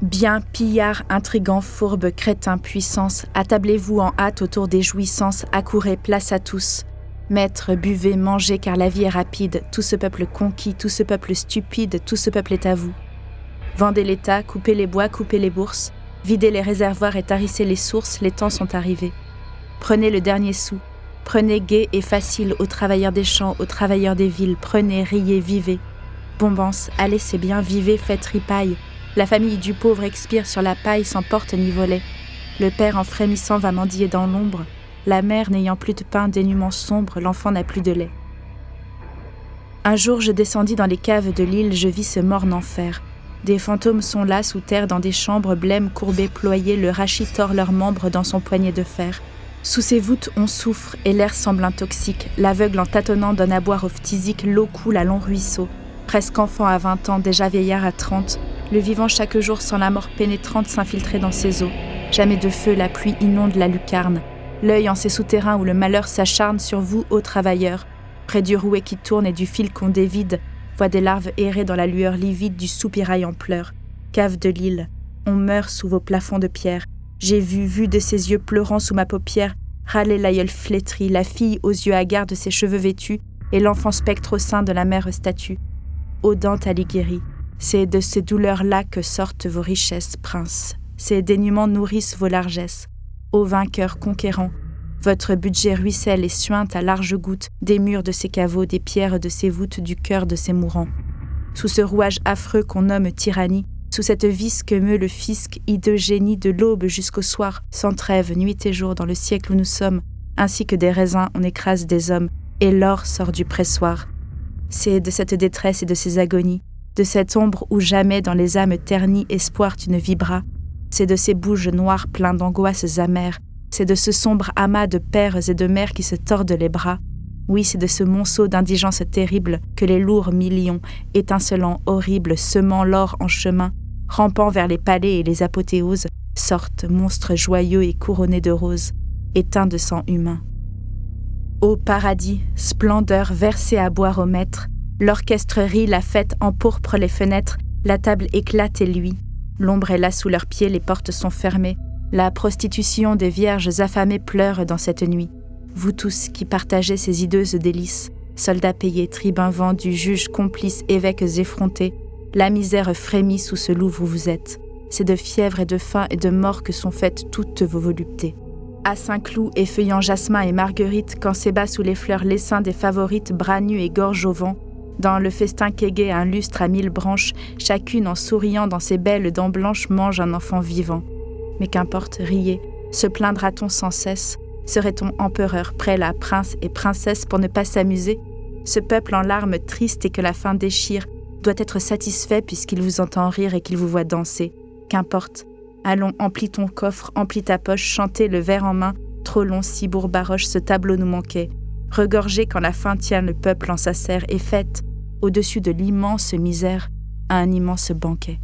Bien, pillards, intrigants, fourbes, crétins, puissance, attablez-vous en hâte autour des jouissances, accourez, place à tous. Maîtres, buvez, mangez, car la vie est rapide, tout ce peuple conquis, tout ce peuple stupide, tout ce peuple est à vous. Vendez l'État, coupez les bois, coupez les bourses, videz les réservoirs et tarissez les sources, les temps sont arrivés. Prenez le dernier sou, prenez gai et facile aux travailleurs des champs, aux travailleurs des villes, prenez, riez, vivez. Bombance, allez c'est bien, vivez, faites ripaille. La famille du pauvre expire sur la paille sans porte ni volet. Le père en frémissant va mendier dans l'ombre. La mère n'ayant plus de pain, dénuement sombre, l'enfant n'a plus de lait. Un jour, je descendis dans les caves de l'île, je vis ce morne enfer. Des fantômes sont là, sous terre, dans des chambres, blêmes, courbés, ployés, le rachis tord leurs membres dans son poignet de fer. Sous ces voûtes, on souffre et l'air semble intoxique. L'aveugle en tâtonnant donne à boire aux phthisiques, l'eau coule à longs ruisseaux. Presque enfant à 20 ans, déjà vieillard à 30, le vivant chaque jour sent la mort pénétrante s'infiltrer dans ses eaux. Jamais de feu, la pluie inonde la lucarne. L'œil en ces souterrains où le malheur s'acharne sur vous, ô travailleurs. Près du rouet qui tourne et du fil qu'on dévide, voit des larves errer dans la lueur livide du soupirail en pleurs. Cave de l'île, on meurt sous vos plafonds de pierre. J'ai vu de ses yeux pleurant sous ma paupière, râler l'aïeul flétri, la fille aux yeux hagards de ses cheveux vêtus, et l'enfant spectre au sein de la mère statue. Ô Dante Alighieri, c'est de ces douleurs-là que sortent vos richesses, princes. Ces dénûments nourrissent vos largesses. Ô vainqueurs conquérants, votre budget ruisselle et suinte à larges gouttes des murs de ces caveaux, des pierres de ces voûtes, du cœur de ces mourants. Sous ce rouage affreux qu'on nomme tyrannie, sous cette vis que meut le fisc, hideux génie de l'aube jusqu'au soir, sans trêve, nuit et jour dans le siècle où nous sommes, ainsi que des raisins on écrase des hommes, et l'or sort du pressoir. C'est de cette détresse et de ces agonies, de cette ombre où jamais dans les âmes ternies espoir tu ne vibras. C'est de ces bouges noirs pleins d'angoisses amères, c'est de ce sombre amas de pères et de mères qui se tordent les bras. Oui, c'est de ce monceau d'indigence terrible que les lourds millions, étincelants, horribles, semant l'or en chemin, rampant vers les palais et les apothéoses, sortent, monstres joyeux et couronnés de roses, éteints de sang humain. Ô paradis, splendeur versée à boire au maître, l'orchestre rit, la fête empourpre les fenêtres, la table éclate et luit. L'ombre est là sous leurs pieds, les portes sont fermées. La prostitution des vierges affamées pleure dans cette nuit. Vous tous qui partagez ces hideuses délices, soldats payés, tribuns vendus, juges complices, évêques effrontés, la misère frémit sous ce louvre où vous êtes. C'est de fièvre et de faim et de mort que sont faites toutes vos voluptés. À Saint-Cloud, effeuillant jasmin et marguerite, quand s'ébat sous les fleurs l'essaim des favorites, bras nus et gorge au vent, dans le festin qu'égaie un lustre à 1000 branches, chacune en souriant dans ses belles dents blanches mange un enfant vivant. Mais qu'importe, riez, se plaindra-t-on sans cesse? Serait-on empereur, prélat, prince et princesse pour ne pas s'amuser? Ce peuple en larmes tristes et que la faim déchire doit être satisfait puisqu'il vous entend rire et qu'il vous voit danser. Qu'importe. Allons, emplis ton coffre, emplis ta poche, chantez le verre en main. Trop long, Cibourg, Baroche, ce tableau nous manquait. Regorgez quand la faim tient le peuple en sa serre et faites, au-dessus de l'immense misère, un immense banquet.